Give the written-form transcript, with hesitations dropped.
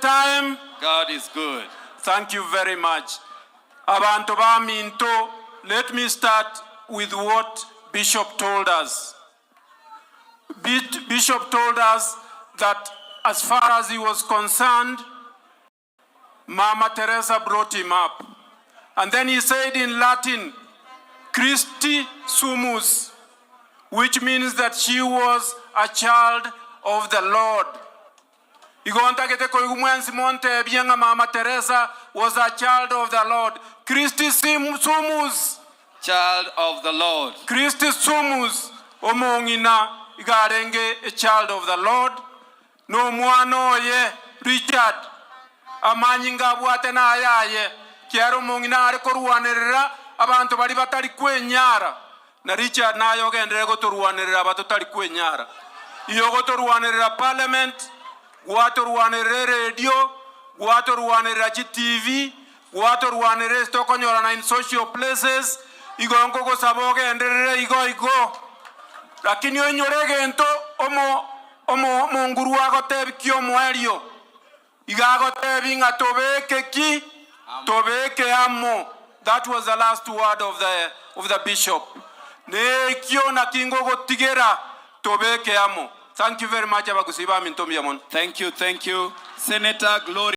time. God is good. Thank you very much. Abantu baminto, let me start with what Bishop told us. Bishop told us that as far as he was concerned, Mama Teresa brought him up. And then he said in Latin, Christi sumus, which means that she was a child of the Lord. Mama Teresa was a child of the Lord. Christi sumus. Child of the Lord. Christi sumus. Omongina igarenge a child of the Lord. No muano ye Richard. Amanyinga buatena ayaye. Kiaro mongina are koruanerera. Abantu bari batari kwenyara. Na Richard na yogendere gotoruanerera batotari kwenyara. Yogotoruanerera parliament. Guatoruanerera radio. Guatoruanerera TV. Guatoruanerera stokonyorana in social places. Igongo go saboge enderere igo. Lakini onyorege ento omo mongurua gotebi kio moerio. Igago tebi nga Tobeke ki Tobeke amo. That was the last word of the bishop. Ne kio na kingo go tigera Tobeke amo. Thank you very much, Ekegusii. Thank you. Senator Glory.